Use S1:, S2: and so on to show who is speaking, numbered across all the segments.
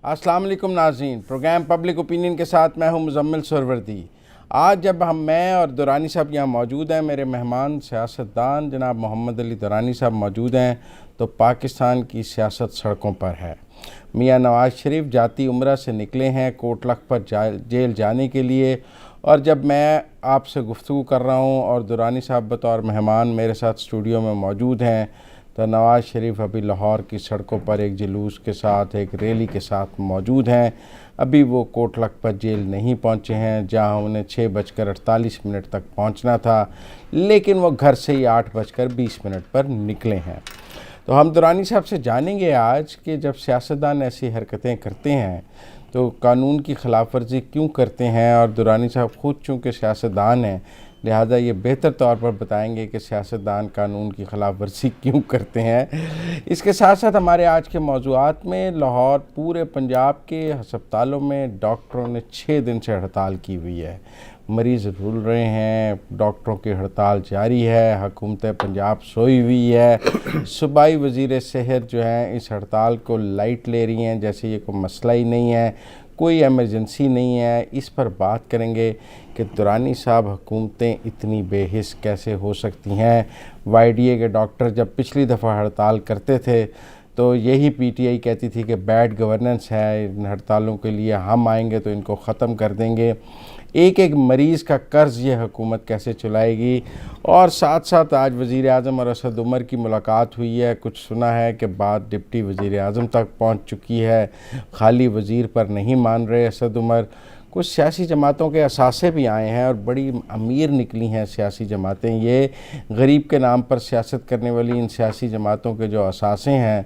S1: السلام علیکم ناظرین، پروگرام پبلک اوپینین کے ساتھ میں ہوں مزمل سہروردی۔ آج جب میں اور درانی صاحب یہاں موجود ہیں، میرے مہمان سیاستدان جناب محمد علی درانی صاحب موجود ہیں، تو پاکستان کی سیاست سڑکوں پر ہے۔ میاں نواز شریف جاتی عمرہ سے نکلے ہیں کوٹ لکھپت جیل جانے کے لیے، اور جب میں آپ سے گفتگو کر رہا ہوں اور درانی صاحب بطور مہمان میرے ساتھ اسٹوڈیو میں موجود ہیں، تو نواز شریف ابھی لاہور کی سڑکوں پر ایک جلوس کے ساتھ، ایک ریلی کے ساتھ موجود ہیں۔ ابھی وہ کوٹ لکھپت جیل نہیں پہنچے ہیں، جہاں انہیں 6:48 تک پہنچنا تھا، لیکن وہ گھر سے ہی 8:20 پر نکلے ہیں۔ تو ہم درانی صاحب سے جانیں گے آج کہ جب سیاستدان ایسی حرکتیں کرتے ہیں تو قانون کی خلاف ورزی کیوں کرتے ہیں، اور درانی صاحب خود چونکہ سیاستدان ہیں لہذا یہ بہتر طور پر بتائیں گے کہ سیاستدان قانون کی خلاف ورزی کیوں کرتے ہیں۔ اس کے ساتھ ساتھ ہمارے آج کے موضوعات میں لاہور، پورے پنجاب کے ہسپتالوں میں ڈاکٹروں نے 6 دن سے ہڑتال کی ہوئی ہے، مریض رول رہے ہیں، ڈاکٹروں کی ہڑتال جاری ہے، حکومت پنجاب سوئی ہوئی ہے، صوبائی وزیر صحت جو ہیں اس ہڑتال کو لائٹ لے رہی ہیں جیسے یہ کوئی مسئلہ ہی نہیں ہے، کوئی ایمرجنسی نہیں ہے۔ اس پر بات کریں گے کہ درانی صاحب حکومتیں اتنی بے حس کیسے ہو سکتی ہیں۔ وائی ڈی اے کے ڈاکٹر جب پچھلی دفعہ ہڑتال کرتے تھے تو یہی پی ٹی آئی کہتی تھی کہ بیڈ گورننس ہے، ان ہڑتالوں کے لیے ہم آئیں گے تو ان کو ختم کر دیں گے۔ ایک ایک مریض کا قرض یہ حکومت کیسے چلائے گی، اور ساتھ ساتھ آج وزیر اعظم اور اسد عمر کی ملاقات ہوئی ہے، کچھ سنا ہے کہ بات ڈپٹی وزیر اعظم تک پہنچ چکی ہے، خالی وزیر پر نہیں مان رہے اسد عمر۔ کچھ سیاسی جماعتوں کے اثاثے بھی آئے ہیں اور بڑی امیر نکلی ہیں سیاسی جماعتیں۔ یہ غریب کے نام پر سیاست کرنے والی ان سیاسی جماعتوں کے جو اثاثے ہیں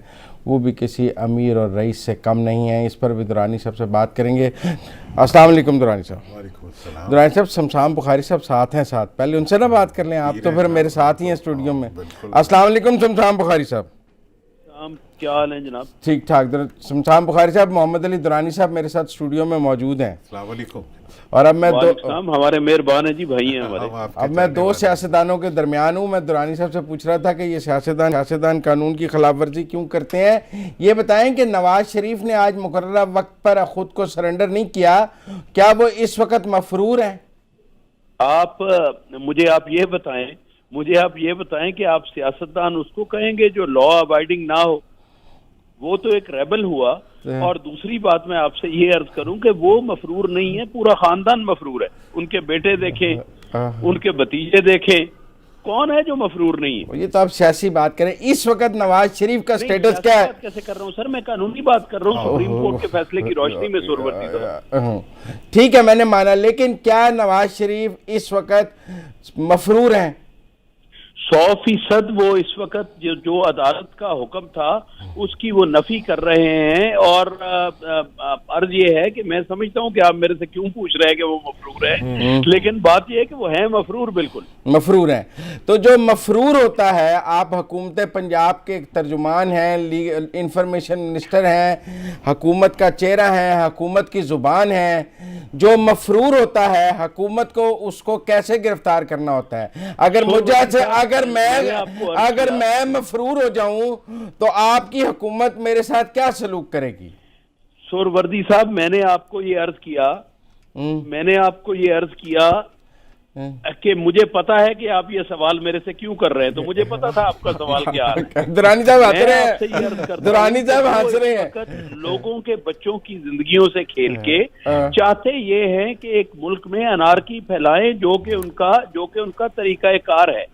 S1: وہ بھی کسی امیر اور رئیس سے کم نہیں ہیں۔ اس پر بھی درانی صاحب سے بات کریں گے۔ السلام علیکم درانی صاحب۔
S2: وعلیکم السلام۔
S1: درانی صاحب شمشان بخاری صاحب ساتھ ہیں، پہلے ان سے نہ بات کر لیں، آپ تو پھر میرے ساتھ ہی ہیں اسٹوڈیو میں۔ السلام علیکم شمشان بخاری صاحب۔
S3: کیا حال ہے جناب؟
S1: ٹھیک ٹھاک۔ شمشان بخاری صاحب، محمد علی درانی صاحب میرے ساتھ اسٹوڈیو میں موجود ہیں۔
S2: السلام علیکم۔
S1: اور اب میں
S3: ہمارے مہربان ہیں جی، بھائی ہیں ہمارے۔
S1: اب میں 2 سیاستدانوں کے درمیان ہوں۔ میں درانی صاحب سے پوچھ رہا تھا کہ یہ سیاستدان قانون کی خلاف ورزی کیوں کرتے ہیں۔ یہ بتائیں کہ نواز شریف نے آج مقررہ وقت پر خود کو سرنڈر نہیں کیا، کیا وہ اس وقت مفرور ہیں؟
S3: مجھے آپ یہ بتائیں کہ آپ سیاستدان اس کو کہیں گے جو لا ابائیڈنگ نہ ہو، وہ تو ایک ریبل ہوا۔ اور دوسری بات میں آپ سے یہ عرض کروں کہ وہ مفرور نہیں ہے، پورا خاندان مفرور ہے۔ ان کے بیٹے دیکھیں، ان کے بھتیجے دیکھیں، کون ہے جو مفرور نہیں ہے؟
S1: یہ تو آپ سیاسی بات کریں۔ اس وقت نواز شریف کا سٹیٹس کیا ہے؟
S3: کیسے کر رہا ہوں سر، میں قانونی بات کر رہا ہوں، سپریم کورٹ کے فیصلے کی روشنی میں سہروردی صاحب۔
S1: ٹھیک ہے، میں نے مانا، لیکن کیا نواز شریف اس وقت مفرور ہیں؟
S3: 100% وہ اس وقت جو عدالت کا حکم تھا اس کی وہ نفی کر رہے ہیں، اور عرض یہ ہے کہ میں سمجھتا ہوں کہ آپ میرے سے کیوں پوچھ رہے ہیں کہ وہ مفرور ہیں، لیکن بات یہ ہے کہ وہ ہیں مفرور، بالکل
S1: مفرور ہیں۔ تو جو مفرور ہوتا ہے، آپ حکومت پنجاب کے ترجمان ہیں، انفارمیشن منسٹر ہیں، حکومت کا چہرہ ہیں، حکومت کی زبان ہیں، جو مفرور ہوتا ہے حکومت کو اس کو کیسے گرفتار کرنا ہوتا ہے؟ اگر میں مفرور ہو جاؤں تو آپ کی حکومت میرے ساتھ کیا سلوک کرے گی؟
S3: سہروردی صاحب، میں نے آپ کو یہ عرض کیا کہ مجھے پتا ہے کہ آپ یہ سوال میرے سے کیوں کر رہے ہیں، تو مجھے پتا تھا آپ کا سوال کیا ہے۔
S1: درانی صاحب ہنس رہے ہیں۔
S3: لوگوں کے بچوں کی زندگیوں سے کھیل کے چاہتے یہ ہیں کہ ایک ملک میں انارکی پھیلائیں جو کہ ان کا طریقہ کار ہے۔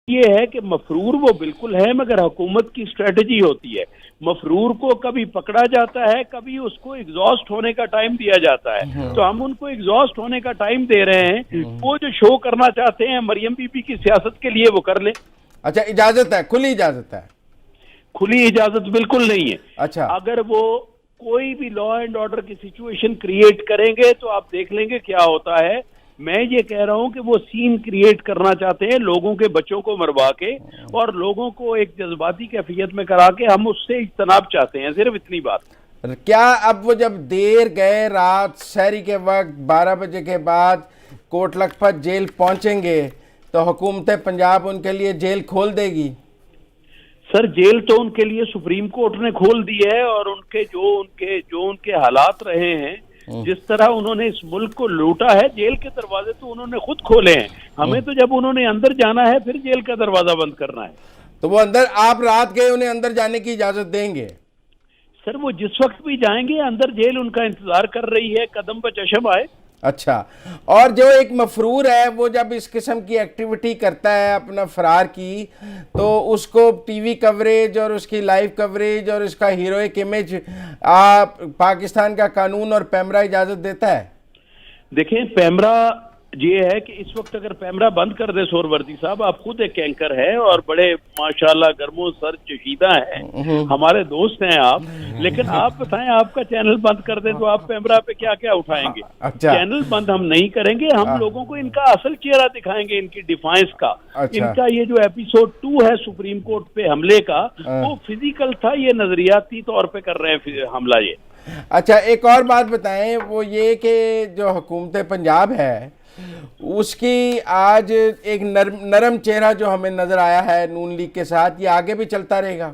S3: یہ ہے کہ مفرور وہ بالکل ہے، مگر حکومت کی اسٹریٹجی ہوتی ہے۔ مفرور کو کبھی پکڑا جاتا ہے، کبھی اس کو ایگزاسٹ ہونے کا ٹائم دیا جاتا ہے، تو ہم ان کو ایگزاسٹ ہونے کا ٹائم دے رہے ہیں۔ وہ جو شو کرنا چاہتے ہیں مریم بی بی کی سیاست کے لیے وہ کر لیں۔
S1: اچھا، اجازت ہے، کھلی اجازت ہے؟
S3: کھلی اجازت بالکل نہیں ہے۔
S1: اچھا،
S3: اگر وہ کوئی بھی لا اینڈ آرڈر کی سچویشن کریٹ کریں گے تو آپ دیکھ لیں گے کیا ہوتا ہے۔ میں یہ کہہ رہا ہوں کہ وہ سین کریٹ کرنا چاہتے ہیں، لوگوں کے بچوں کو مروا کے اور لوگوں کو ایک جذباتی کیفیت میں کرا کے، ہم اس سے اجتناب چاہتے ہیں، صرف اتنی بات۔
S1: کیا اب وہ جب دیر گئے رات سحری کے وقت 12 بجے کے بعد کوٹ لکھپت جیل پہنچیں گے تو حکومت پنجاب ان کے لیے جیل کھول دے گی؟
S3: سر جیل تو ان کے لیے سپریم کورٹ نے کھول دی ہے، اور ان کے حالات رہے ہیں، جس طرح انہوں نے اس ملک کو لوٹا ہے، جیل کے دروازے تو انہوں نے خود کھولے ہیں. ہمیں تو جب انہوں نے اندر جانا ہے پھر جیل کا دروازہ بند کرنا ہے.
S1: تو وہ اندر، آپ رات گئے انہیں اندر جانے کی اجازت دیں گے؟
S3: سر وہ جس وقت بھی جائیں گے اندر جیل ان کا انتظار کر رہی ہے، قدم پہ چشم آئے.
S1: اچھا، اور جو ایک مفرور ہے وہ جب اس قسم کی ایکٹیویٹی کرتا ہے اپنا فرار کی، تو اس کو ٹی وی کوریج اور اس کی لائیو کوریج اور اس کا ہیروئک امیج پاکستان کا قانون اور پیمرا اجازت دیتا ہے؟
S3: دیکھیں پیمرا یہ ہے کہ اس وقت اگر پیمرا بند کر دے سہروردی صاحب، آپ خود ایک اینکر ہیں اور بڑے ماشاءاللہ گرموں سر چشیدہ ہیں، ہمارے دوست ہیں آپ، لیکن آپ بتائیں آپ کا چینل بند کر دیں تو آپ پیمرا پہ کیا کیا اٹھائیں گے؟ چینل بند ہم نہیں کریں گے، ہم لوگوں کو ان کا اصل چہرہ دکھائیں گے، ان کی ڈیفائنس کا. ان کا یہ جو ایپیسوڈ 2 ہے سپریم کورٹ پہ حملے کا، وہ فزیکل تھا، یہ نظریاتی طور پہ کر رہے ہیں حملہ. یہ
S1: اچھا، ایک اور بات بتائیں، وہ یہ کہ جو حکومت پنجاب ہے اس کی آج ایک نرم چہرہ جو ہمیں نظر آیا ہے نون لیگ کے ساتھ، یہ آگے بھی چلتا رہے گا؟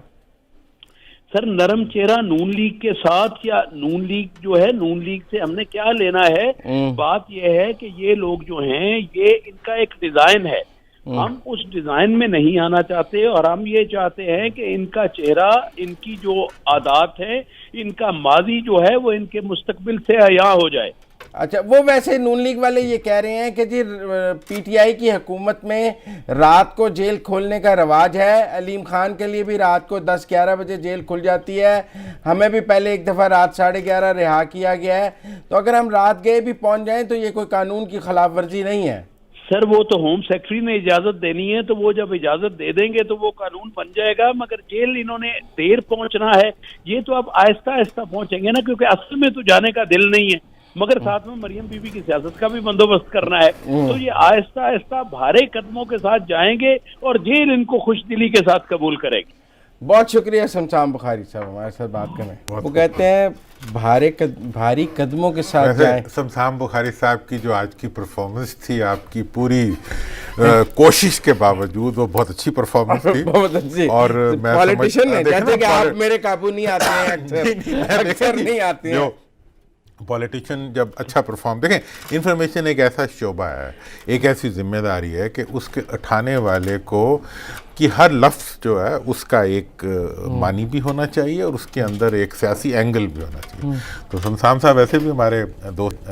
S3: سر نرم چہرہ نون لیگ کے ساتھ، یا نون لیگ جو ہے، نون لیگ سے ہم نے کیا لینا ہے؟ بات یہ ہے کہ یہ لوگ جو ہیں یہ ان کا ایک ڈیزائن ہے، ہم اس ڈیزائن میں نہیں آنا چاہتے، اور ہم یہ چاہتے ہیں کہ ان کا چہرہ، ان کی جو عادات ہیں، ان کا ماضی جو ہے وہ ان کے مستقبل سے عیاں ہو جائے.
S1: اچھا، وہ ویسے نون لیگ والے یہ کہہ رہے ہیں کہ جی پی ٹی آئی کی حکومت میں رات کو جیل کھولنے کا رواج ہے، علیم خان کے لیے بھی رات کو 10-11 بجے جیل کھل جاتی ہے، ہمیں بھی پہلے ایک دفعہ رات 11:30 رہا کیا گیا ہے، تو اگر ہم رات گئے بھی پہنچ جائیں تو یہ کوئی قانون کی خلاف ورزی نہیں ہے؟
S3: سر وہ تو ہوم سیکرٹری نے اجازت دینی ہے، تو وہ جب اجازت دے دیں گے تو وہ قانون بن جائے گا. مگر جیل انہوں نے دیر پہنچنا ہے، یہ تو اب آہستہ آہستہ پہنچیں گے نا، کیونکہ اصل میں تو جانے کا دل نہیں ہے، مگر ساتھ میں مریم بی بی کی سیاست کا بھی بندوبست کرنا ہے. تو یہ آہستہ آہستہ بھارے قدموں کے ساتھ جائیں گے اور جیل ان کو خوش دلی کے ساتھ قبول کرے گی.
S1: بہت شکریہ شمشان بخاری صاحب ہمارے ساتھ بات کریں. وہ کہتے ہیں بھاری قدموں کے ساتھ جائیں.
S2: شمشان بخاری صاحب کی جو آج کی پرفارمنس تھی، آپ کی پوری کوشش کے باوجود، وہ بہت اچھی پرفارمنس تھی.
S1: بہت اچھی. اور پولیٹیشن ہے جیسے کہ آپ میرے قابو نہیں آتے ہیں، اکثر نہیں آتے ہیں.
S2: پولیٹیشین جب اچھا پرفارم، دیکھیں انفارمیشن ایک ایسا شعبہ ہے، ایک ایسی ذمہ داری ہے کہ اس کے اٹھانے والے کو کی ہر لفظ جو ہے اس کا ایک معنی بھی ہونا چاہیے اور اس کے اندر ایک سیاسی اینگل بھی ہونا چاہیے. تو شمشان صاحب ویسے بھی ہمارے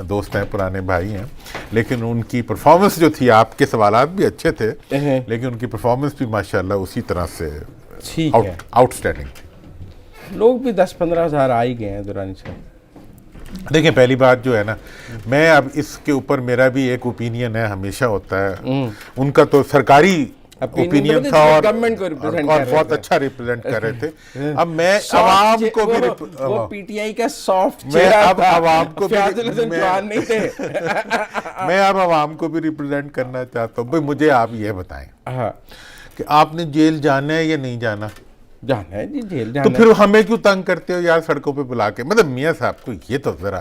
S2: دوست ہیں، پرانے بھائی ہیں، لیکن ان کی پرفارمنس جو تھی، آپ کے سوالات بھی اچھے تھے لیکن ان کی پرفارمنس بھی ماشاءاللہ اسی طرح سے آؤٹ اسٹینڈنگ تھی.
S1: لوگ بھی 10-15 ہزار آ ہی گئے ہیں درانی صاحب.
S2: دیکھیں پہلی بات جو ہے نا، میں اب اس کے اوپر میرا بھی ایک اوپینین ہے، ہمیشہ ہوتا ہے. ان کا تو سرکاری اوپینین تھا اور بہت اچھا ریپرزینٹ کر رہے تھے. اب میں عوام کو بھی،
S1: وہ پی ٹی آئی کا سافٹ چہرہ تھا،
S2: عوام کو بھی،
S1: نہیں تھے.
S2: میں اب عوام کو بھی ریپرزینٹ کرنا چاہتا ہوں. بھائی مجھے آپ یہ بتائیں کہ آپ نے جیل جانا ہے یا نہیں جانا؟
S1: جانا ہے جی، جیل جانا.
S2: تو پھر ہمیں کیوں تنگ کرتے ہو یار سڑکوں پہ بلا کے؟ مطلب میاں صاحب کو یہ تو ذرا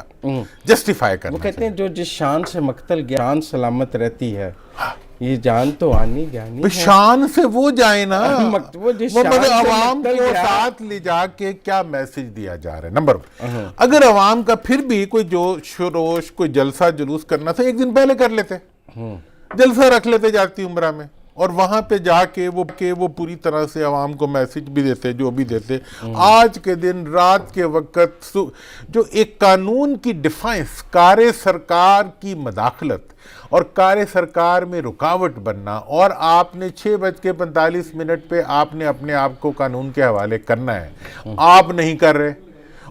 S2: جسٹیفائی کرنا.
S1: وہ کہتے ہیں جو جس شان سے مقتل جان سلامت رہتی ہے، یہ جان تو آنی جانی ہے.
S2: شان سے وہ جائے نا،
S1: وہ
S2: عوام کو ساتھ لے جا کے کیا میسج دیا جا رہا ہے. نمبر اگر عوام کا پھر بھی کوئی جوش روش، کوئی جلسہ جلوس کرنا تھا، ایک دن پہلے کر لیتے، جلسہ رکھ لیتے جاتی عمرہ میں، اور وہاں پہ جا کے وہ پوری طرح سے عوام کو میسج بھی دیتے، جو بھی دیتے. آج کے دن رات کے وقت جو ایک قانون کی ڈیفائنس، کار سرکار کی مداخلت اور کار سرکار میں رکاوٹ بننا، اور آپ نے 6:45 پہ آپ نے اپنے آپ کو قانون کے حوالے کرنا ہے، آپ نہیں کر رہے،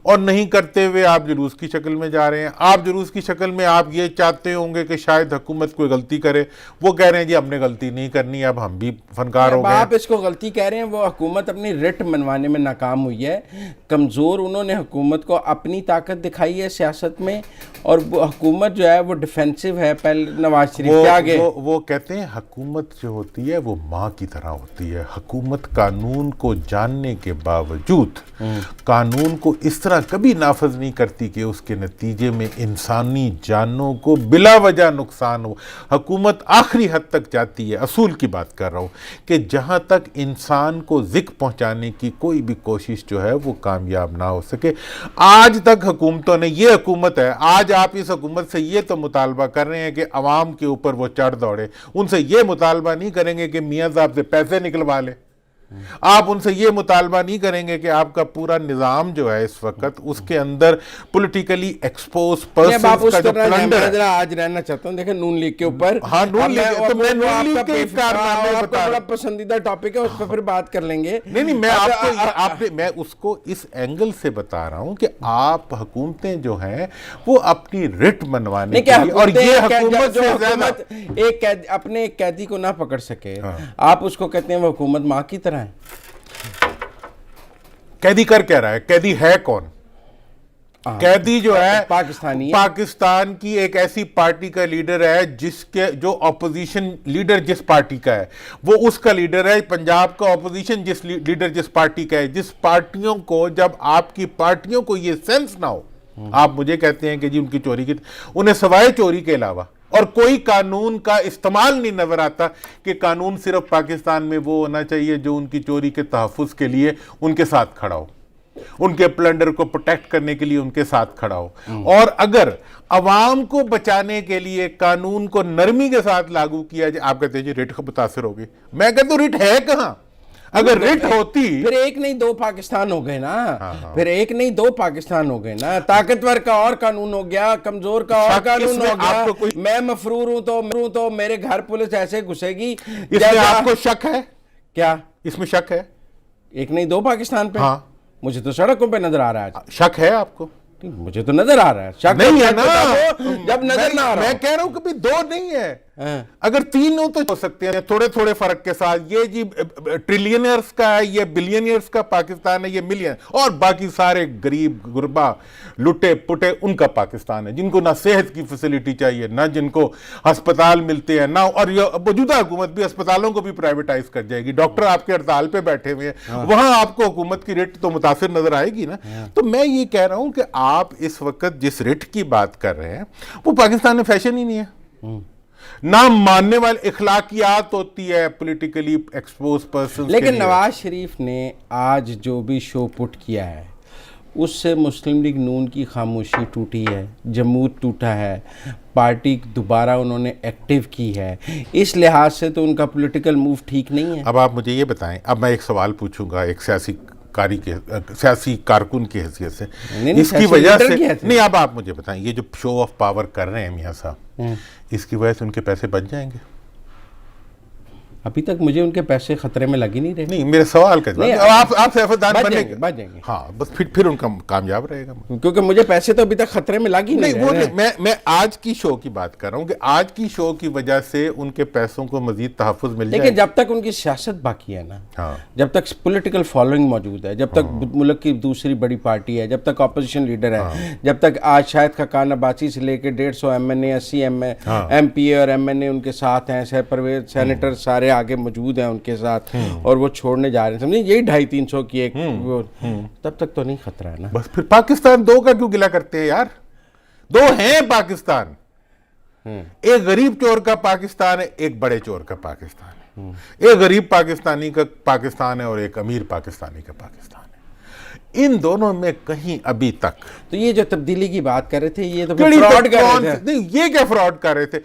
S2: اور نہیں کرتے ہوئے آپ جلوس کی شکل میں جا رہے ہیں. آپ جلوس کی شکل میں آپ یہ چاہتے ہوں گے کہ شاید حکومت کوئی غلطی کرے. وہ کہہ رہے ہیں جی ہم نے غلطی نہیں کرنی، اب ہم بھی فنکار ہو گئے.
S1: آپ اس کو غلطی کہہ رہے ہیں. وہ حکومت اپنی رٹ منوانے میں ناکام ہوئی ہے، کمزور. انہوں نے حکومت کو اپنی طاقت دکھائی ہے سیاست میں، اور وہ حکومت جو ہے وہ ڈیفینسو ہے. پہلے نواز شریف کے آگے
S2: وہ کہتے ہیں حکومت جو ہوتی ہے وہ ماں کی طرح ہوتی ہے. حکومت قانون کو جاننے کے باوجود قانون کو اس طرح طرح کبھی نافذ نہیں کرتی کہ اس کے نتیجے میں انسانی جانوں کو بلا وجہ نقصان ہو. حکومت آخری حد تک جاتی ہے, اصول کی بات کر رہا ہوں, کہ جہاں تک انسان کو ذک پہنچانے کی کوئی بھی کوشش جو ہے وہ کامیاب نہ ہو سکے. آج تک حکومتوں نے, یہ حکومت ہے, آج آپ اس حکومت سے یہ تو مطالبہ کر رہے ہیں کہ عوام کے اوپر وہ چڑھ دوڑے, ان سے یہ مطالبہ نہیں کریں گے کہ میاں صاحب سے پیسے نکلوا لے. آپ ان سے یہ مطالبہ نہیں کریں گے کہ آپ کا پورا نظام جو ہے اس وقت اس کے اندر پولیٹیکلی ایکسپوز پرسنز کا جو پلنڈر ہے.
S1: آج رہنا چاہتا ہوں, دیکھیں نون لیگ کے اوپر,
S2: ہاں نون لیگ, تو میں نون لیگ کے کارنامے بتا رہا ہوں.
S1: بڑا پسندیدہ ٹاپک ہے, اس پہ پھر بات کر لیں گے.
S2: نہیں میں اس کو اس اینگل سے بتا رہا ہوں کہ آپ حکومتیں جو ہیں وہ اپنی رٹ منوانے کے لیے, اور یہ حکومت سے زیادہ
S1: اپنے ایک قیدی کو نہ پکڑ سکے, آپ اس کو کہتے ہیں وہ حکومت ماں کی طرح ہے.
S2: قیدی کر کیا رہا ہے؟ قیدی ہے کون؟ قیدی جو ہے
S1: پاکستانی,
S2: پاکستان کی ایک ایسی پارٹی کا لیڈر ہے جس کے, جو اپوزیشن لیڈر جس پارٹی کا ہے وہ اس کا لیڈر ہے. پنجاب کا اپوزیشن جس لیڈر جس پارٹی کا ہے. جس پارٹیوں کو, جب آپ کی پارٹیوں کو یہ سینس نہ ہو, آپ مجھے کہتے ہیں کہ جی ان کی چوری کی, انہیں سوائے چوری کے علاوہ اور کوئی قانون کا استعمال نہیں نظر آتا کہ قانون صرف پاکستان میں وہ ہونا چاہیے جو ان کی چوری کے تحفظ کے لیے ان کے ساتھ کھڑا ہو, ان کے پلنڈر کو پروٹیکٹ کرنے کے لیے ان کے ساتھ کھڑا ہو. اور اگر عوام کو بچانے کے لیے قانون کو نرمی کے ساتھ لاگو کیا جائے, آپ کہتے ہیں جی ریٹ متاثر ہوگی, میں کہتا ہوں ریٹ ہے کہاں؟ اگر ریٹ ہوتی,
S1: پھر ایک نہیں دو پاکستان ہو گئے نا, پھر ایک نہیں دو پاکستان ہو گئے نا. طاقتور کا اور قانون ہو گیا, کمزور کا اور قانون ہو گیا. میں مفرور ہوں تو میرے گھر پولیس ایسے گھسے گی.
S2: اس میں آپ کو شک ہے
S1: کیا؟
S2: اس میں شک ہے
S1: ایک نہیں دو پاکستان پہ؟
S2: ہاں,
S1: مجھے تو سڑکوں پہ نظر آ رہا ہے.
S2: شک ہے آپ کو؟
S1: مجھے تو نظر آ رہا ہے. شک
S2: نہیں ہے نا,
S1: جب نظر نہ آ رہا.
S2: میں کہہ رہا ہوں کہ دو نہیں ہے, اگر تین ہو تو ہو سکتے ہیں تھوڑے تھوڑے فرق کے ساتھ. یہ جی ٹریلینئرز کا ہے, یہ بلینئرز کا پاکستان ہے, یہ ملین, اور باقی سارے غریب غربا لٹے پٹے ان کا پاکستان ہے, جن کو نہ صحت کی فیسلٹی چاہیے, نہ جن کو ہسپتال ملتے ہیں, نہ, اور یہ موجودہ حکومت بھی ہسپتالوں کو بھی پرائیویٹائز کر جائے گی. ڈاکٹر آپ کے ہڑتال پہ بیٹھے ہوئے ہیں, وہاں آپ کو حکومت کی ریٹ تو متاثر نظر آئے گی نا. تو میں یہ کہہ رہا ہوں کہ آپ اس وقت جس ریٹ کی بات کر رہے ہیں وہ پاکستان میں فیشن ہی نہیں ہے. نہ ماننے والے اخلاقیات ہوتی ہے پولیٹیکلی ایکسپوز پرسنز.
S1: لیکن نواز شریف نے آج جو بھی شو پٹ کیا ہے اس سے مسلم لیگ نون کی خاموشی ٹوٹی ہے, جمود ٹوٹا ہے, پارٹی دوبارہ انہوں نے ایکٹیو کی ہے. اس لحاظ سے تو ان کا پولیٹیکل موو ٹھیک نہیں ہے.
S2: اب آپ مجھے یہ بتائیں, اب میں ایک سوال پوچھوں گا ایک سیاسی کارکن کی حیثیت سے, اس کی وجہ سے نہیں, اب آپ مجھے بتائیں, یہ جو شو آف پاور کر رہے ہیں میاں صاحب, اس کی وجہ سے ان کے پیسے بچ جائیں گے؟
S1: ابھی تک مجھے ان کے پیسے خطرے میں لگ ہی نہیں رہے.
S2: نہیں, میرے سوال کا جواب, آپ سیاستدان بنیں گے,
S1: بچ جائیں گے.
S2: ہاں, بس پھر ان کا کامیاب رہے گا.
S1: کیونکہ مجھے پیسے تو ابھی تک خطرے میں لگ ہی نہیں رہے.
S2: میں آج کی شو کی بات کر رہا ہوں کہ آج کی شو کی وجہ سے ان کے پیسوں کو مزید تحفظ مل جائے.
S1: لیکن جب تک ان کی سیاست باقی ہے نا, جب تک پولیٹیکل فالوئنگ موجود ہے, جب تک ملک کی دوسری بڑی پارٹی ہے, جب تک اپوزیشن لیڈر ہے, جب تک آج شاید خاقان عباسی سے لے کے 150 ایم این اے, 80 ایم پی اے اور ایم این اے ان کے ساتھ ہیں, پرویز سینیٹر سارے آگے موجود ہیں ان کے ساتھ, اور وہ چھوڑنے جا رہے ہیں, سمجھیں یہی 250-300 کی ایک, تب تک تو نہیں خطرہ ہے نا.
S2: بس پھر پاکستان دو کا کیوں گلہ کرتے ہیں یار؟ دو ہیں پاکستان, ایک غریب چور کا پاکستان ہے, ایک بڑے چور کا پاکستان ہے. ایک غریب پاکستانی کا پاکستان ہے اور ایک امیر پاکستانی کا پاکستان ہے. ان دونوں میں کہیں ابھی تک,
S1: تو یہ جو تبدیلی کی بات کر رہے تھے, یہ تو فراڈ کر رہے تھے.
S2: نہیں, یہ کیا فراڈ کر رہے تھے؟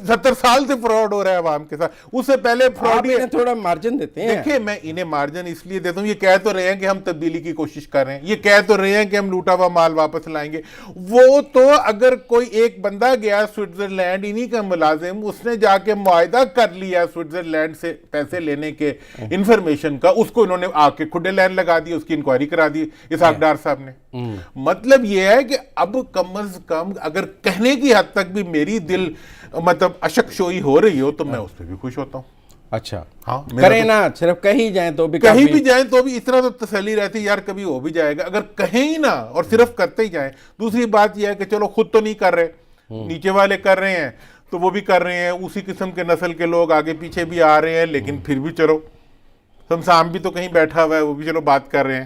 S2: 70 سال سے فراڈ ہو رہا ہے عوام کے ساتھ. اس سے پہلے فراڈ,
S1: انہیں تھوڑا مارجن دیتے ہیں.
S2: دیکھیں, میں انہیں مارجن اس لیے دیتا ہوں, یہ کہہ تو رہے ہیں کہ ہم تبدیلی کی کوشش کر رہے ہیں, یہ کہہ تو رہے ہیں کہ ہم لوٹا ہوا مال واپس لائیں گے. وہ تو اگر کوئی ایک بندہ گیا سوئٹزرلینڈ, انہی کا ملازم, اس نے جا کے معاہدہ کر لیا سوئٹزرلینڈ سے پیسے لینے کے انفارمیشن کا, اس کو انہوں نے آ کے کھڈے لائن لگا دی, اس کی انکوائری کرا دی اسحاق ڈار صاحب نے. مطلب یہ ہے کہ اب کم از کم اگر کہنے کی حد تک بھی میری دل مطلب اشک شوئی ہو رہی ہو تو میں اس پہ بھی خوش ہوتا ہوں.
S1: اچھا,
S2: ہاں,
S1: کریں نا, صرف کہیں جائیں تو بھی,
S2: کہیں بھی جائیں تو بھی اتنا تو تسلی رہتی یار کبھی ہو بھی جائے گا. اگر کہیں ہی نا اور صرف کرتے ہی جائیں. دوسری بات یہ ہے کہ چلو خود تو نہیں کر رہے, نیچے والے کر رہے ہیں تو وہ بھی کر رہے ہیں, اسی قسم کے نسل کے لوگ آگے پیچھے بھی آ رہے ہیں, لیکن پھر بھی چلو شمسام بھی تو کہیں بیٹھا ہوا ہے, وہ بھی چلو بات کر رہے ہیں.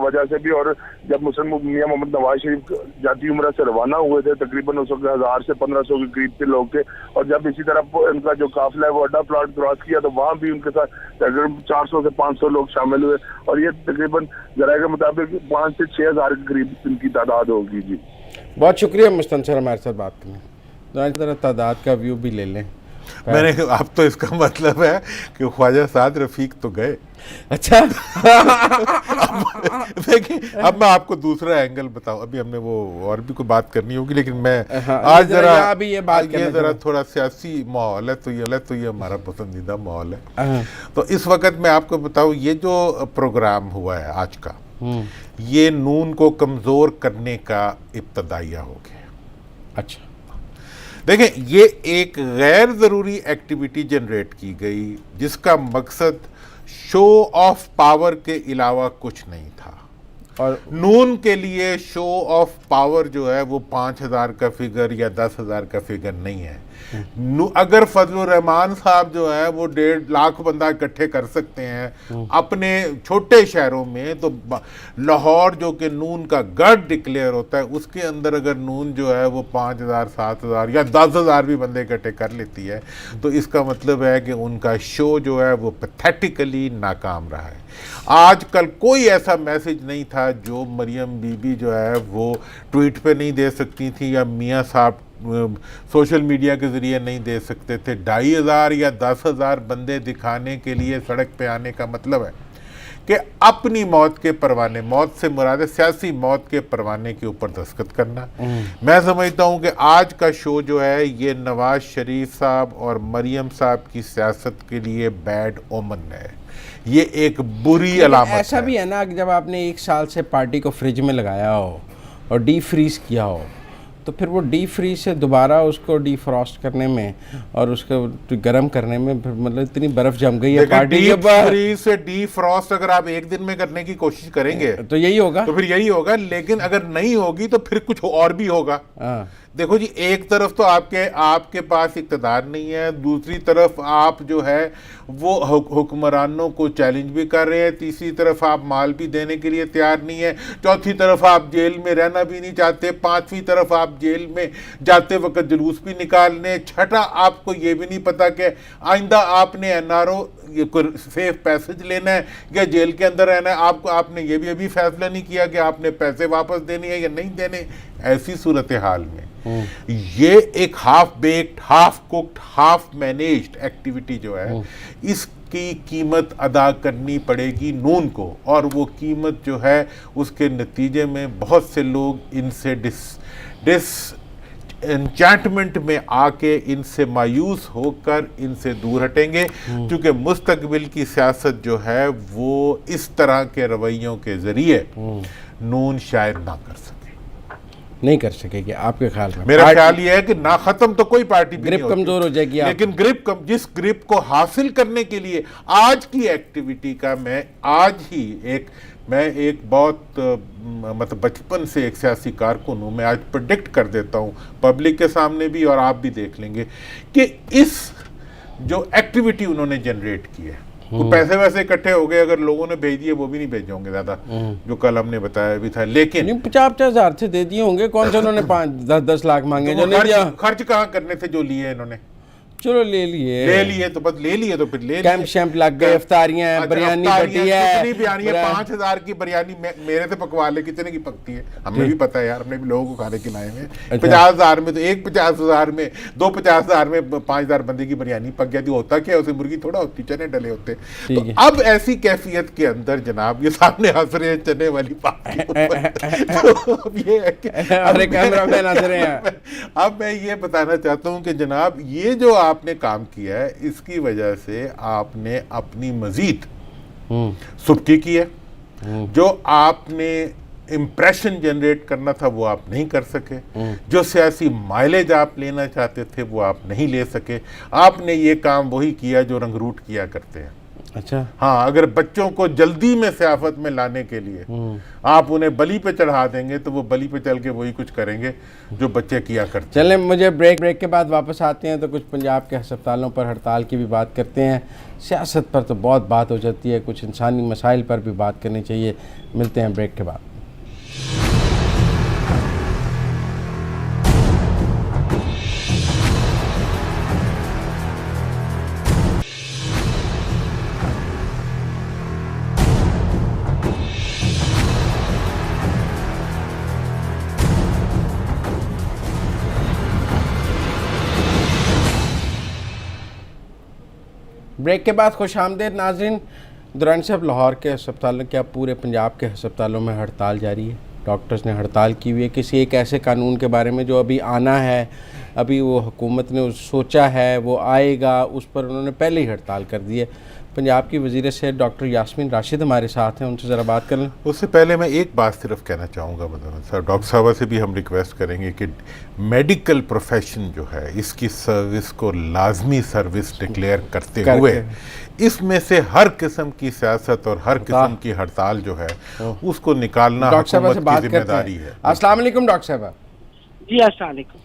S4: وجہ سے بھی، اور جب مسلم میاں محمد نواز شریف جاتی عمرہ سے روانہ ہوئے تھے تقریباً اس وقت 1000 سے 1500 کے قریب کے لوگ تھے، اور جب اسی طرح ان کا جو قافلہ ہے وہ اڈا پلاٹ کراس کیا تو وہاں بھی ان کے ساتھ تقریباً 400 سے 500 لوگ شامل ہوئے، اور یہ تقریباً ذرائع کے مطابق 5 سے 6000 کے قریب ان کی تعداد ہوگی. جی
S1: بہت شکریہ مستنصر ہمارے ساتھ بات کرنے. دورانی طرح تعداد کا ویو بھی لے لیں.
S2: میں نے اب تو اس کا مطلب ہے کہ خواجہ سعد رفیق تو گئے.
S1: اچھا
S2: دیکھیں اب میں آپ کو دوسرا اینگل بتاؤں. ابھی ہم نے وہ اور بھی کوئی بات کرنی ہوگی، لیکن میں آج ذرا تھوڑا سیاسی ماحول ہے تو یہ ہمارا پسندیدہ ماحول ہے. تو اس وقت میں آپ کو بتاؤں یہ جو پروگرام ہوا ہے آج کا، یہ نون کو کمزور کرنے کا ابتدائیہ ہو گیا.
S1: اچھا
S2: دیکھیں یہ ایک غیر ضروری ایکٹیویٹی جنریٹ کی گئی جس کا مقصد شو آف پاور کے علاوہ کچھ نہیں تھا.
S1: اور
S2: نون کے لیے شو آف پاور جو ہے وہ 5000 کا فگر یا 10,000 کا فگر نہیں ہے. اگر فضل الرحمان صاحب جو ہے وہ 1.5 لاکھ بندہ اکٹھے کر سکتے ہیں اپنے چھوٹے شہروں میں، تو لاہور جو کہ نون کا گڑھ ڈکلیئر ہوتا ہے اس کے اندر اگر نون جو ہے وہ 5000 7000 یا 10,000 بھی بندے اکٹھے کر لیتی ہے تو اس کا مطلب ہے کہ ان کا شو جو ہے وہ پیتھیٹیکلی ناکام رہا ہے. آج کل کوئی ایسا میسج نہیں تھا جو مریم بی بی جو ہے وہ ٹویٹ پہ نہیں دے سکتی تھی یا میاں صاحب سوشل میڈیا کے ذریعے نہیں دے سکتے تھے. 2500 یا 10,000 بندے دکھانے کے لیے سڑک پہ آنے کا مطلب ہے کہ اپنی موت کے پروانے، موت سے مراد ہے سیاسی موت کے پروانے کے اوپر دستخط کرنا. میں سمجھتا ہوں کہ آج کا شو جو ہے یہ نواز شریف صاحب اور مریم صاحب کی سیاست کے لیے بیڈ اومن ہے. یہ ایک بری علامت ہے.
S1: ایسا بھی ہے نا کہ جب آپ نے 1 سال سے پارٹی کو فریج میں لگایا ہو اور ڈی فریز کیا ہو تو پھر وہ ڈی فریز سے دوبارہ اس کو ڈی فراسٹ کرنے میں اور اس کو گرم کرنے میں پھر مطلب اتنی برف جم گئی ہے پارٹی
S2: ڈی فریز سے ڈی فراسٹ اگر آپ 1 دن میں کرنے کی کوشش کریں گے
S1: تو یہی ہوگا،
S2: تو پھر یہی ہوگا. لیکن اگر نہیں ہوگی تو پھر کچھ اور بھی ہوگا. دیکھو جی، ایک طرف تو آپ کے پاس اقتدار نہیں ہے، دوسری طرف آپ جو ہے وہ حکمرانوں کو چیلنج بھی کر رہے ہیں، تیسری طرف آپ مال بھی دینے کے لیے تیار نہیں ہے، چوتھی طرف آپ جیل میں رہنا بھی نہیں چاہتے، پانچویں طرف آپ جیل میں جاتے وقت جلوس بھی نکالنے، چھٹا آپ کو یہ بھی نہیں پتا کہ آئندہ آپ نے NRO سیف پیسج لینا ہے یا جیل کے اندر رہنا ہے. آپ نے یہ بھی ابھی فیصلہ نہیں کیا کہ آپ نے پیسے واپس دینے ہیں یا نہیں دینے. ایسی صورتحال میں یہ ایک half baked, half cooked, half managed activity جو ہے اس کی قیمت ادا کرنی پڑے گی نون کو، اور وہ قیمت جو ہے اس کے نتیجے میں بہت سے لوگ ان سے ڈس انچانٹمنٹ میں آ کے ان سے مایوس ہو کر ان سے دور ہٹیں گے، کیونکہ مستقبل کی سیاست جو ہے وہ اس طرح کے رویوں کے ذریعے نون شاید نہ کر سکے، نہیں کر سکے گی. آپ کے خیال میں؟ میرا خیال یہ ہے کہ نہ ختم تو کوئی پارٹی بھی
S1: گرپ کمزور ہو جائے گی،
S2: لیکن جس گرپ کو حاصل کرنے کے لیے آج کی ایکٹیویٹی کا میں ایک بہت مطلب بچپن سے ایک سیاسی کارکن ہوں، میں آج پریڈکٹ کر دیتا ہوں پبلک کے سامنے بھی اور آپ بھی دیکھ لیں گے کہ اس جو ایکٹیویٹی انہوں نے جنریٹ کی ہے، پیسے ویسے اکٹھے ہو گئے، اگر لوگوں نے بھیج دیے وہ بھی نہیں بھیجے ہوں گے زیادہ، جو کل ہم نے بتایا بھی تھا، لیکن
S1: 50,000 سے دے دیے ہوں گے. کون سے انہوں نے 10 لاکھ مانگے جو نہیں دیا؟
S2: خرچ کہاں کرنے تھے جو لیے انہوں نے؟
S1: چلو لے لیے
S2: تو بس لے لیے تو پھر لے لیے.
S1: کیمپ شیمپ لگ گئے، افطاریاں ہیں، بریانی بٹی ہے.
S2: کتنی بریانی ہے؟ 5,000 کی بریانی میرے سے پکوا لے، کتنے کی پکتی ہے؟ ہمیں بھی پتا ہے یار، ہم نے بھی لوگوں کو کھانے کھلائے ہیں. 50,000 میں تو ایک 50,000 میں 50,000 میں 5,000 بندے کی بریانی پک جاتی. ہوتا کیا اسے مرغی تھوڑا ہوتی، چنے ڈلے ہوتے. تو اب ایسی کیفیت کے اندر جناب یہ سامنے ہنس رہے ہیں چنے والی بات. یہ ہے کہ اب میں یہ بتانا چاہتا ہوں کہ جناب یہ جو آپ نے کام کیا ہے اس کی وجہ سے آپ نے اپنی مزید سبکی کی ہے. جو آپ نے امپریشن جنریٹ کرنا تھا وہ آپ نہیں کر سکے، جو سیاسی مائلیج آپ لینا چاہتے تھے وہ آپ نہیں لے سکے. آپ نے یہ کام وہی کیا جو رنگ روٹ کیا کرتے ہیں.
S1: اچھا
S2: ہاں، اگر بچوں کو جلدی میں سیاست میں لانے کے لیے آپ انہیں بلی پہ چڑھا دیں گے تو وہ بلی پہ چل کے وہی کچھ کریں گے جو بچے کیا کرتے ہیں۔
S1: چلیں مجھے بریک کے بعد واپس آتے ہیں تو کچھ پنجاب کے ہسپتالوں پر ہڑتال کی بھی بات کرتے ہیں. سیاست پر تو بہت بات ہو جاتی ہے, کچھ انسانی مسائل پر بھی بات کرنی چاہیے. ملتے ہیں بریک کے بعد. بریک کے بعد خوش آمدید ناظرین. درانی صاحب, لاہور کے ہسپتالوں کیا پورے پنجاب کے ہسپتالوں میں ہڑتال جاری ہے؟ ڈاکٹرز نے ہڑتال کی ہوئی ہے کسی ایک ایسے قانون کے بارے میں جو ابھی آنا ہے, ابھی وہ حکومت نے سوچا ہے وہ آئے گا, اس پر انہوں نے پہلے ہی ہڑتال کر دی ہے. پنجاب کی وزیر صحت ڈاکٹر یاسمین راشد ہمارے ساتھ ہیں, ان سے ذرا بات کر لیں.
S2: اس سے پہلے میں ایک بات صرف کہنا چاہوں گا ڈاکٹر صاحبہ سے بھی ہم ریکویسٹ کریں گے کہ میڈیکل پروفیشن جو ہے اس کی سروس کو لازمی سروس ڈکلیئر کرتے ہوئے اس میں سے ہر قسم کی سیاست اور ہر قسم کی ہڑتال جو ہے اس کو نکالنا حکومت کی ذمہ داری ہے.
S1: السلام علیکم ڈاکٹر صاحبہ.
S3: جی السلام علیکم.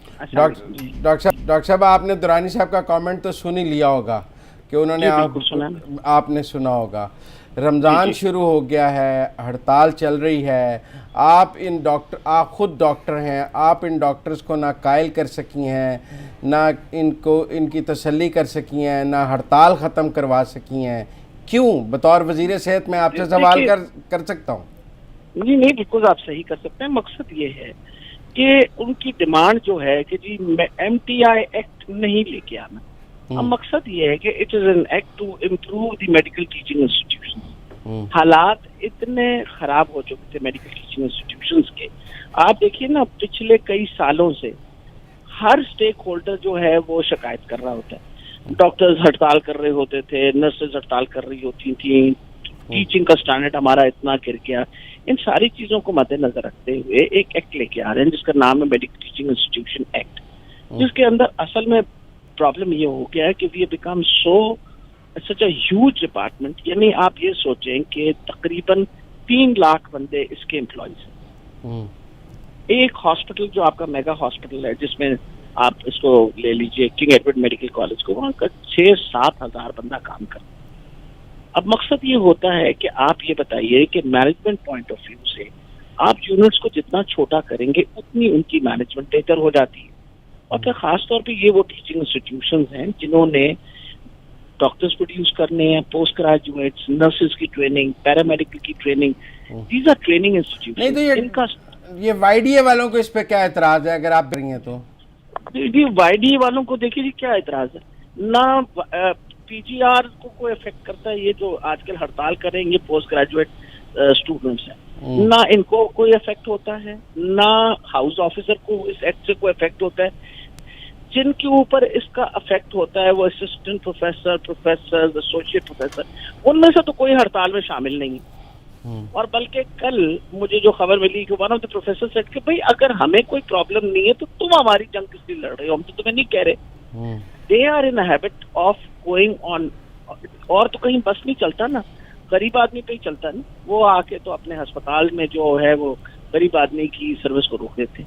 S1: ڈاکٹر صاحب, آپ نے درانی صاحب کا کامنٹ تو سن ہی لیا ہوگا کہ انہوں نے آپ نے سنا ہوگا رمضان شروع ہو گیا ہے, ہڑتال چل رہی ہے, آپ خود ڈاکٹر ہیں, آپ ان ڈاکٹرز کو نہ قائل کر سکی ہیں, نہ ان کی تسلی کر سکی ہیں, نہ ہڑتال ختم کروا سکی ہیں. کیوں؟ بطور وزیر صحت میں آپ سے سوال کر سکتا ہوں.
S3: جی نہیں, بالکل آپ صحیح کر سکتے ہیں. مقصد یہ ہے کہ ان کی ڈیمانڈ جو ہے کہ G M T I act نہیں لے کے آنا. اب مقصد یہ ہے کہ it is an act to improve the medical teaching institution. حالات اتنے خراب ہو چکے تھے میڈیکل ٹیچنگ انسٹیٹیوشنز کے. آپ دیکھیے نا, پچھلے کئی سالوں سے ہر اسٹیک ہولڈر جو ہے وہ شکایت کر رہا ہوتا ہے. ڈاکٹرز ہڑتال کر رہے ہوتے تھے, نرسز ہڑتال کر رہی ہوتی تھیں, ٹیچنگ کا اسٹینڈرڈ ہمارا اتنا گر گیا. ان ساری چیزوں کو مد نظر رکھتے ہوئے ایک ایکٹ لے کے آ رہے ہیں جس کا نام ہے میڈیکل ٹیچنگ انسٹیٹیوشن ایکٹ, جس کے اندر اصل میں پرابلم یہ ہو گیا ہے کہ we become such a huge department. یعنی آپ یہ سوچیں کہ تقریباً 3 لاکھ بندے اس کے امپلائیز ہیں. ایک ہاسپٹل جو آپ کا میگا ہاسپٹل ہے جس میں آپ اس کو لے لیجئے کنگ ایڈورڈ میڈیکل کالج کو, وہاں کا 6-7 ہزار بندہ کام کرتا. اب مقصد یہ ہوتا ہے کہ آپ یہ بتائیے کہ مینجمنٹ پوائنٹ آف ویو سے آپ یونٹس کو جتنا چھوٹا کریں گے اتنی ان کی مینجمنٹ بہتر ہو جاتی ہے. اور پھر خاص طور پہ یہ وہ ٹیچنگ انسٹیٹیوشنز ہیں جنہوں نے ڈاکٹرز پروڈیوس کرنے ہیں, پوسٹ گریجویٹس, نرسز کی ٹریننگ, پیرامیڈیکل کی training. These are training institutions.
S1: یہ وائی ڈی اے والوں کو اس پہ کیا اعتراض ہے اگر آپ رہی ہیں تو؟
S3: جی وائی ڈی اے والوں کو دیکھیے جی کیا اعتراض ہے. نہ پی جی آر کو کوئی افیکٹ کرتا ہے, یہ جو آج کل ہڑتال کر رہے ہیں یہ پوسٹ گریجویٹ اسٹوڈنٹس ہیں, نہ ان کو کوئی افیکٹ ہوتا ہے, نہ ہاؤس آفیسر کو اس ایکٹ سے کوئی افیکٹ ہوتا ہے. جن کے اوپر اس کا افیکٹ ہوتا ہے وہ اسسٹنٹ پروفیسر, ایسوسیٹ پروفیسر, ان میں سے تو کوئی ہڑتال میں شامل نہیں. اور بلکہ کل مجھے جو خبر ملی کہ one of the professor said کہ بھائی اگر ہمیں کوئی پرابلم نہیں ہے تو تم ہماری جنگ کس لیے لڑ رہے ہو, ہم تو تمہیں نہیں کہہ رہے. They are in habit of going on. اور تو کہیں بس نہیں چلتا نا, غریب آدمی پہ ہی چلتا نا. وہ آ کے تو اپنے ہسپتال میں جو ہے وہ غریب آدمی کی سروس کو روک دیتے.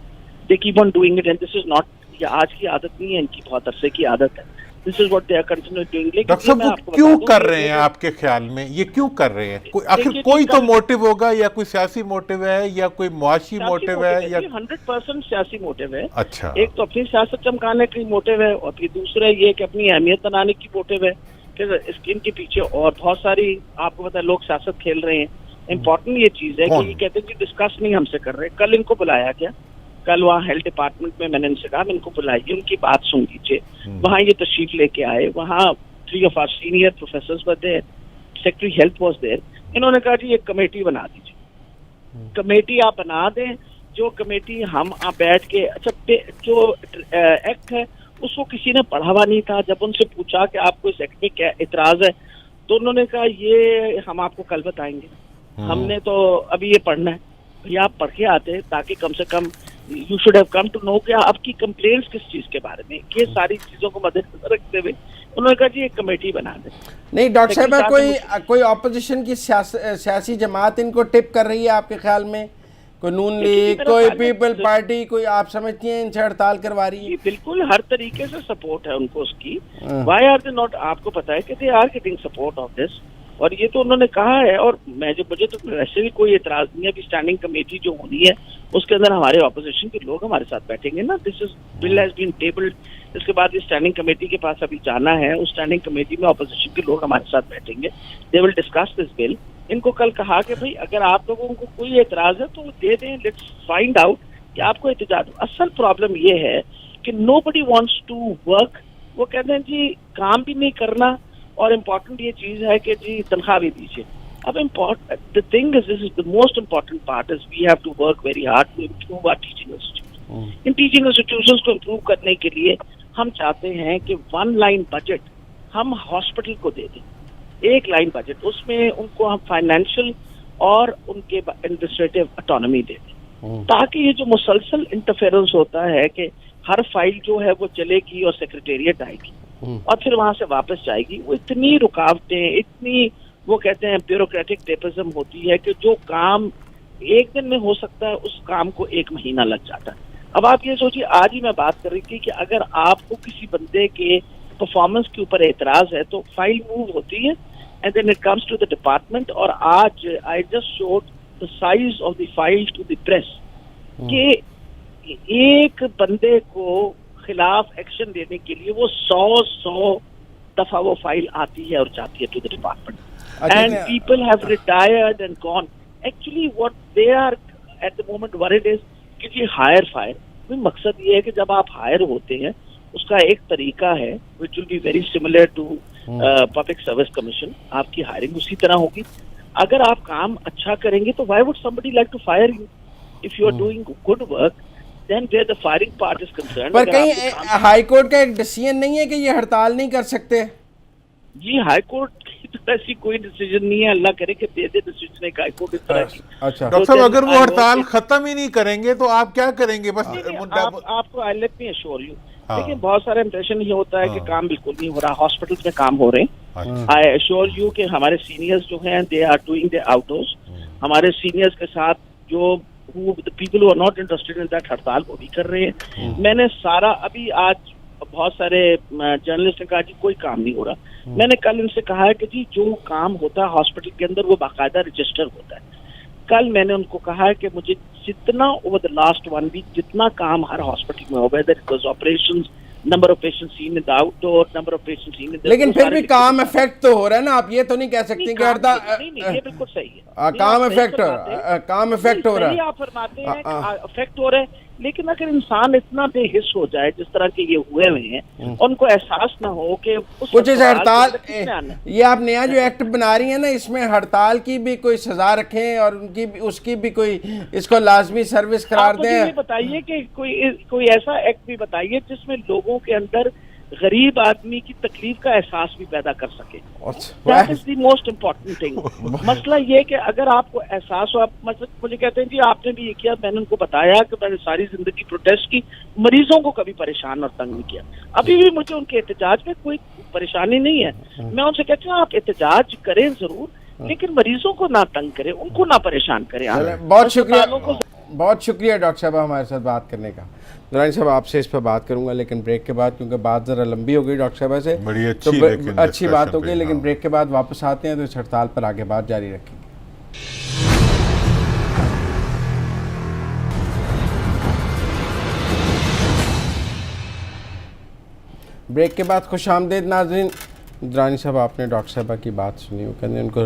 S3: They keep on doing it and this is not, یہ آج کی عادت نہیں ہے, ان کی بہت عرصے کی عادت ہے. This is what they are continuing doing.
S2: Doctor صاحب وہ کیوں کر رہے ہیں آپ کے خیال میں, یہ کیوں کر رہے ہیں؟ آخر کوئی تو موٹیو ہوگا, یا کوئی سیاسی موٹیو ہے یا کوئی معاشی موٹیو ہے, یا
S3: 100% سیاسی موٹیو ہے.
S2: اچھا,
S3: ایک تو اپنی سیاست چمکانے کی موٹیو ہے, اور پھر دوسرا یہ کہ اپنی اہمیت بنانے کی موٹیو ہے. پھر ان کے پیچھے اور بہت ساری آپ کو پتا ہے لوگ سیاست کھیل رہے ہیں. امپورٹنٹ یہ چیز ہے کہ یہ کہتے ہیں کہ ڈسکس نہیں ہم سے کر رہے. کل ان کو بلایا گیا, کل وہاں ہیلتھ ڈپارٹمنٹ میں نے ان سے کہا ان کو بلائیے, ان کی بات سن لیجیے. وہاں یہ تشریف لے کے آئے, وہاں 3 of our senior professors were there, Secretary Health was there. انہوں نے کہا جی ایک کمیٹی بنا دیجیے, کمیٹی آپ بنا دیں, جو کمیٹی ہم بیٹھ کے. اچھا جو ایکٹ ہے اس کو کسی نے پڑھا ہوا نہیں تھا. جب ان سے پوچھا کہ آپ کو اس ایکٹ میں کیا اعتراض ہے تو انہوں نے کہا یہ ہم آپ کو کل بتائیں گے, ہم نے تو ابھی یہ پڑھنا ہے. بھیا آپ پڑھ کے آتے تاکہ کم سے کم you should have come to know کہ آپ کی کمپلینٹس کس چیز کے بارے میں. یہ ساری چیزوں کو مد نظر رکھتے ہوئے انہوں نے کہا جی ایک کمیٹی بنا دیں.
S1: نہیں ڈاکٹر صاحبہ کوئی اپوزیشن کی سیاسی جماعت ان کو ٹپ کر رہی ہے آپ کے خیال میں؟ کوئی نون لیگ، کوئی پیپل پارٹی، کوئی آپ سمجھتی ہیں ان سے ہڑتال کروا رہی ہے؟
S3: بالکل ہر طریقے سے سپورٹ ہے ان کو اس کی. Why are they not? آپ کو پتا ہے کہ they are getting support of this, اور یہ تو انہوں نے کہا ہے. اور مجھے تو ویسے بھی کوئی اعتراض نہیں ہے. ابھی اسٹینڈنگ کمیٹی جو ہونی ہے اس کے اندر ہمارے اپوزیشن کے لوگ ہمارے ساتھ بیٹھیں گے نا. دس از بل ہیز بین ٹیبلڈ. اس کے بعد اسٹینڈنگ کمیٹی کے پاس ابھی جانا ہے. اس اسٹینڈنگ کمیٹی میں اپوزیشن کے لوگ ہمارے ساتھ بیٹھیں گے. دے ول ڈسکس دس بل. ان کو کل کہا کہ بھائی اگر آپ لوگوں کو کوئی اعتراض ہے تو دے دیں. لیٹس فائنڈ آؤٹ کہ آپ کو احتجاج. اصل پرابلم یہ ہے کہ نو بڈی وانٹس ٹو ورک. وہ کہتے ہیں جی کام بھی نہیں کرنا، اور امپورٹنٹ یہ چیز ہے کہ جی تنخواہ بھی دیجیے. اب the thing is, this is the most important part is we have to work very hard to improve our teaching institutions. In teaching institutions کو امپروو کرنے کے لیے ہم چاہتے ہیں کہ 1 لائن بجٹ ہم ہاسپٹل کو دے دیں. 1 لائن بجٹ، اس میں ان کو ہم فائنینشیل اور ان کے ایڈمنسٹریٹو اٹانومی دے دیں، تاکہ یہ جو مسلسل انٹرفیئرنس ہوتا ہے کہ ہر فائل جو ہے وہ چلے گی اور سیکریٹریٹ آئے گی اور پھر وہاں سے واپس جائے گی، وہ اتنی رکاوٹیں، اتنی وہ کہتے ہیں بیوروکریٹک ٹیپزم ہوتی ہے کہ جو کام 1 دن میں ہو سکتا ہے اس کام کو 1 مہینہ لگ جاتا ہے. اب آپ یہ سوچیے، آج ہی میں بات کر رہی تھی کہ اگر آپ کو کسی بندے کے پرفارمنس کے اوپر اعتراض ہے تو فائل موو ہوتی ہے and then it comes to the department. اور آج I just showed the size of the file to the press کہ ایک بندے کو خلاف ایکشن لینے کے لیے وہ 100 دفعہ وہ فائل آتی ہے اور جاتی ہے to the department. And people have retired and gone. Actually what they are at the moment word is کہ جی ہائر فائر. مقصد یہ ہے کہ جب آپ ہائر ہوتے ہیں اس کا ایک طریقہ ہے which will be very similar to public service commission. آپ کی ہائرنگ اسی طرح ہوگی. اگر آپ کام اچھا کریں گے تو why would somebody like to fire you if you are doing good work? Then where the firing part is concerned.
S1: پر کہیں ہائی کورٹ کا ایک ڈیسیژن نہیں ہے کہ یہ ہڑتال نہیں کر سکتے؟
S3: جی ہائی کورٹ کی تو ایسی کوئی ڈیسیژن نہیں ہے. اللہ کرے کہ دے دے ڈیسیژن ایک ہائی کورٹ اس طرح کی.
S1: اچھا
S2: ڈاکٹر صاحب اگر وہ ہڑتال ختم ہی نہیں کریں گے تو آپ کیا کریں گے؟ بس
S3: آپ کو I let me assure you. لیکن بہت سارا امپریشن یہ ہوتا ہے کہ کام بالکل نہیں ہو رہا. ہاسپٹلس میں کام ہو رہے ہیں. آئی ایشور یو کہ ہمارے سینئرز جو ہیں دے آر ڈوئنگ دے آؤٹڈورس. ہمارے سینئرز کے ساتھ جو people who are not interested in that ہڑتال وہ بھی کر رہے ہیں. میں نے سارا ابھی آج بہت سارے جرنلسٹ نے کہا جی کوئی کام نہیں ہو رہا. میں نے کل ان سے کہا ہے کہ جی جو کام ہوتا ہے ہاسپٹل کے اندر وہ باقاعدہ رجسٹر ہوتا ہے. کل میں نے ان کو کہا ہے کہ مجھے جتنا اوور دا لاسٹ 1 ویک جتنا کام ہر ہاسپٹل میں ہو whether it was operations, number of patient seen in the outdoor, number of patient seen in the.
S1: لیکن پھر بھی کام افیکٹ تو ہو رہا ہے نا. آپ یہ تو نہیں کہہ سکتے کہ
S3: یہ بالکل صحیح ہے
S1: کام افیکٹ ہو رہا ہے.
S3: آپ فرماتے ہیں افیکٹ ہو رہا ہے، لیکن اگر انسان اتنا بے حس ہو جائے جس طرح کے یہ ہوئے ہوئے ہیں، ان کو احساس نہ ہو کہ
S1: کچھ ہڑتال، یہ آپ نیا جو ایکٹ بنا رہی ہیں نا اس میں ہڑتال کی بھی کوئی سزا رکھیں اور ان کی اس کی بھی کوئی اس کو لازمی سروس قرار دیں.
S3: یہ بتائیے کہ کوئی ایسا ایکٹ بھی بتائیے جس میں لوگوں کے اندر غریب آدمی کی تکلیف کا احساس بھی پیدا کر سکے. That is the most important thing. مسئلہ یہ کہ اگر آپ کو احساس ہو، آپ مجھے کہتے ہیں جی آپ نے بھی یہ کیا، میں نے ان کو بتایا کہ میں نے ساری زندگی پروٹیسٹ کی، مریضوں کو کبھی پریشان اور تنگ نہیں کیا. ابھی بھی مجھے ان کے احتجاج میں کوئی پریشانی نہیں ہے. میں ان سے کہتی ہوں آپ احتجاج کریں ضرور، لیکن مریضوں کو نہ تنگ کریں، ان کو نہ پریشان کریں.
S1: بہت شکریہ ڈاکٹر صاحب ہمارے ساتھ بات کرنے کا. درانی صاحب آپ سے اس پہ بات کروں گا لیکن بریک کے بعد، کیونکہ بات ذرا لمبی ہو گئی ڈاکٹر صاحب سے،
S2: بڑی
S1: اچھی بات ہو گئی، لیکن بریک کے بعد واپس آتے ہیں تو اس ہڑتال پر آگے بات جاری رکھیں گے. بریک کے بعد خوش آمدید ناظرین. درانی صاحب آپ نے ڈاکٹر صاحبہ کی بات سنی، وہ کہتے ہیں ان کو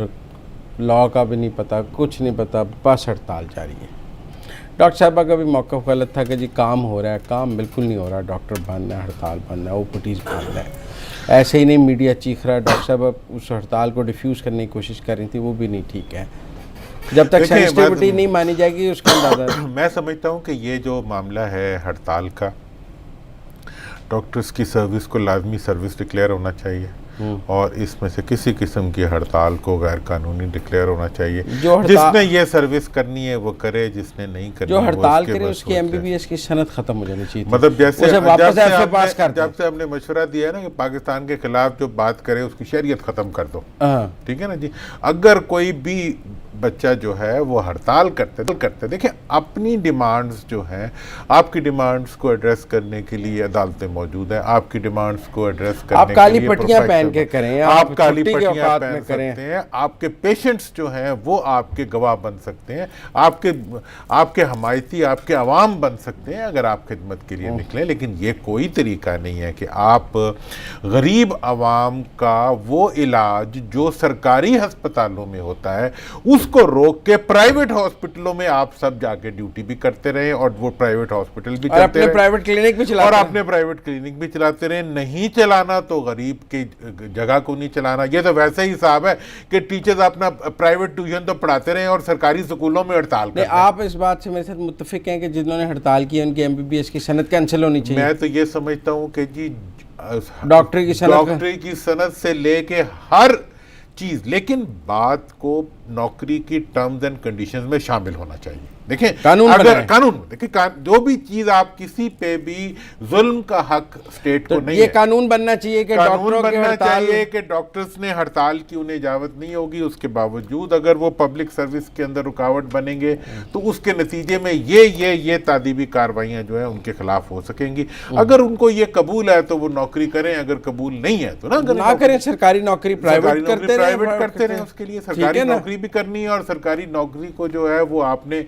S1: لا کا بھی نہیں پتہ، کچھ نہیں پتہ، بس ہڑتال جاری ہے. ڈاکٹر صاحبہ کا بھی موقف غلط تھا کہ جی کام ہو رہا ہے، کام بالکل نہیں ہو رہا. ڈاکٹر بند ہے، ہڑتال بند ہے، اوپیٹیز بند ہے. ایسے ہی نہیں میڈیا چیخ رہا ہے. ڈاکٹر صاحبہ اس ہڑتال کو ڈیفیوز کرنے کی کوشش کر رہی تھی، وہ بھی نہیں ٹھیک ہے. جب تک سینسٹیوٹی نہیں مانی جائے گی اس کا اندازہ.
S2: میں سمجھتا ہوں کہ یہ جو معاملہ ہے ہڑتال کا، ڈاکٹرز کی سروس کو لازمی سروس ڈکلیئر ہونا چاہیے. اور اس میں سے کسی قسم کی ہڑتال کو غیر قانونی ڈکلیئر ہونا چاہیے.
S1: جو
S2: جس نے یہ سروس کرنی ہے وہ کرے, جس نے نہیں کرنی
S1: جو ہڑتال کرے اس کی MBBS کی سند ختم ہو جانی چاہیے.
S2: مطلب جیسے
S1: جب
S2: سے ہم نے مشورہ دیا ہے نا کہ پاکستان کے خلاف جو بات کرے اس کی شریعت ختم کر دو, ٹھیک ہے نا جی. اگر کوئی بھی بچہ جو ہے وہ ہڑتال کرتے دیکھیں اپنی ڈیمانڈز جو ہیں, آپ کی ڈیمانڈز کو ایڈریس کرنے کے لیے عدالتیں موجود ہیں, آپ کی ڈیمانڈز کو ایڈریس کرنے کے لیے
S1: کالی پٹیاں پہن کے کریں,
S2: آپ کالی پٹیاں پہن سکتے ہیں, آپ کے پیشنٹس جو ہیں وہ آپ کے گواہ بن سکتے ہیں, آپ کے حمایتی, آپ کے عوام بن سکتے ہیں اگر آپ خدمت کے لیے نکلیں. لیکن یہ کوئی طریقہ نہیں ہے کہ آپ غریب عوام کا وہ علاج جو سرکاری ہسپتالوں میں ہوتا ہے اس کو روک کے پرائیویٹ ہاسپٹلوں میں آپ سب جا کے ڈیوٹی بھی کرتے رہیں اور وہ پرائیویٹ ہاسپٹل بھی چلتے رہیں
S1: پرائیویٹ کلینک بھی چلاتے
S2: اور اپنے پرائیویٹ کلینک بھی چلاتے رہیں. نہیں چلانا تو غریب کی جگہ کو نہیں چلانا. یہ تو ویسے ہی حساب ہے کہ ٹیچرز اپنا پرائیویٹ ٹیوشن تو پڑھاتے رہیں اور سرکاری سکولوں میں ہڑتال کرتے ہیں.
S1: آپ اس بات سے میرے ساتھ متفق ہیں کہ جنہوں نے ہڑتال کی ان کی MBBS کی سند کینسل ہونی چاہیے؟
S2: میں تو یہ سمجھتا ہوں کہ جی
S1: ڈاکٹری
S2: کی سند سے لے کے ہر چیز, لیکن بات کو نوکری کی ٹرمز اینڈ کنڈیشنز میں شامل ہونا چاہیے. دیکھیں قانون دیکھیں جو بھی چیز آپ کسی پہ بھی ظلم کا حق اسٹیٹ کو نہیں ہے.
S1: یہ قانون بننا چاہیے کہ
S2: ڈاکٹرز نے ہڑتال کی انہیں اجازت نہیں ہوگی, اس کے باوجود اگر وہ پبلک سروس کے اندر رکاوٹ بنیں گے تو اس کے نتیجے میں یہ تعدیبی کارروائیاں جو ہیں ان کے خلاف ہو سکیں گی. اگر ان کو یہ قبول ہے تو وہ نوکری کریں, اگر قبول نہیں ہے تو نہ کریں.
S1: سرکاری نوکری پرائیویٹ
S2: کرتے رہیں. اس کے لیے سرکاری نوکری بھی کرنی ہے, اور سرکاری نوکری کو جو ہے وہ آپ نے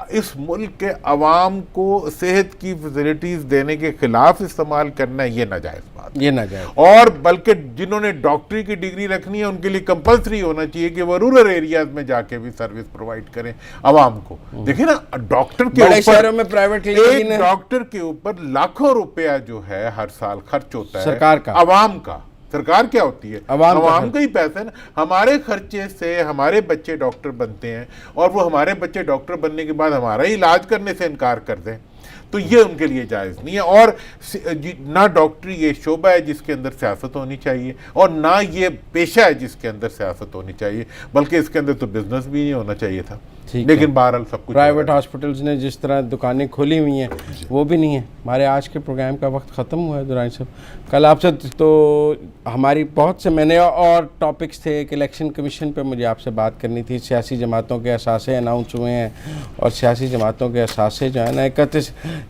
S2: اس ملک کے عوام کو صحت کی فیسلٹیز دینے کے خلاف استعمال کرنا ہے. یہ ناجائز بات,
S1: یہ ناجائز.
S2: اور بلکہ جنہوں نے ڈاکٹری کی ڈگری رکھنی ہے ان کے لیے کمپلسری ہونا چاہیے کہ وہ رورل ایریاز میں جا کے بھی سروس پرووائڈ کریں عوام کو. دیکھیں نا ڈاکٹر کے
S1: بڑے شہروں میں پرائیویٹ
S2: ایک ڈاکٹر کے اوپر لاکھوں روپیہ جو ہے ہر سال خرچ ہوتا ہے
S1: سرکار کا,
S2: عوام کا. سرکار کیا ہوتی ہے؟ عوام کا ہی پیسہ ہے نا. ہمارے خرچے سے ہمارے بچے ڈاکٹر بنتے ہیں اور وہ ہمارے بچے ڈاکٹر بننے کے بعد ہمارا ہی علاج کرنے سے انکار کر دیں تو یہ ان کے لیے جائز نہیں ہے. اور نہ ڈاکٹری یہ شعبہ ہے جس کے اندر سیاست ہونی چاہیے, اور نہ یہ پیشہ ہے جس کے اندر سیاست ہونی چاہیے, بلکہ اس کے اندر تو بزنس بھی نہیں ہونا چاہیے تھا. لیکن بہرحال سب کچھ
S1: پرائیویٹ ہاسپٹلز نے جس طرح دکانیں کھولی ہوئی ہیں وہ بھی نہیں ہیں. ہمارے آج کے پروگرام کا وقت ختم ہوا ہے درانی صاحب. کل آپ سے تو ہماری بہت سے میں نے اور ٹاپکس تھے کہ الیکشن کمیشن پہ مجھے آپ سے بات کرنی تھی. سیاسی جماعتوں کے اثاثے اناؤنس ہوئے ہیں اور سیاسی جماعتوں کے اثاثے جو ہے نا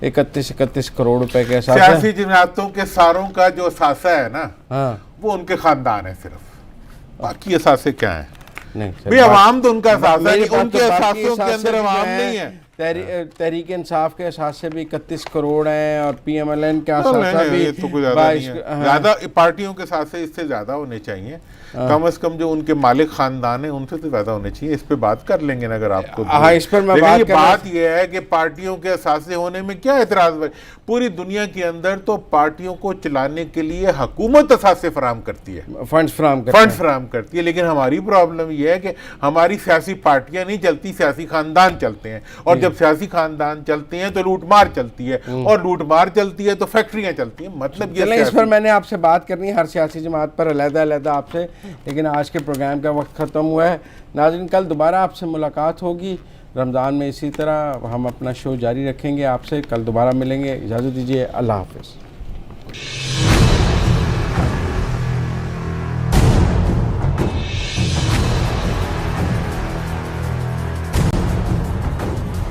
S1: 31 کروڑ روپے کے اثاثے.
S2: سیاسی جماعتوں کے ساروں کا جو اثاثہ ہے نا وہ ان کے خاندان ہے صرف, باقی اثاثے کیا ہیں؟ نہیں عوام تو ان کا اثاثہ ہے, ان کے اثاثوں کے اندر عوام نہیں ہے.
S1: تحریک انصاف کے اثاثے بھی 31 کروڑ ہیں اور PMLN کے اثاثہ بھی
S2: زیادہ. پارٹیوں کے اثاثے اس سے زیادہ ہونے چاہیے, کم از کم جو ان کے مالک خاندان ہیں ان سے تو زیادہ ہونے چاہیے. اس پہ بات کر لیں گے نا اگر آپ کو.
S1: اس پر
S2: بات یہ ہے کہ پارٹیوں کے اثاثے ہونے میں کیا اعتراض ہے؟ پوری دنیا کے اندر تو پارٹیوں کو چلانے کے لیے حکومت اثاثے فراہم کرتی ہے,
S1: فنڈز فراہم
S2: کرتی ہے. لیکن ہماری پرابلم یہ ہے کہ ہماری سیاسی پارٹیاں نہیں چلتی, سیاسی خاندان چلتے ہیں. اور جب سیاسی خاندان چلتے ہیں تو لوٹ مار چلتی ہے, اور لوٹ مار چلتی ہے تو فیکٹریاں چلتی ہیں. مطلب یہ
S1: اس پر میں نے آپ سے بات کرنی ہے ہر سیاسی جماعت پر علیحدہ آپ سے, لیکن آج کے پروگرام کا وقت ختم ہوا ہے. ناظرین کل دوبارہ آپ سے ملاقات ہوگی رمضان میں, اسی طرح ہم اپنا شو جاری رکھیں گے. آپ سے کل دوبارہ ملیں گے. اجازت دیجیے, اللہ حافظ.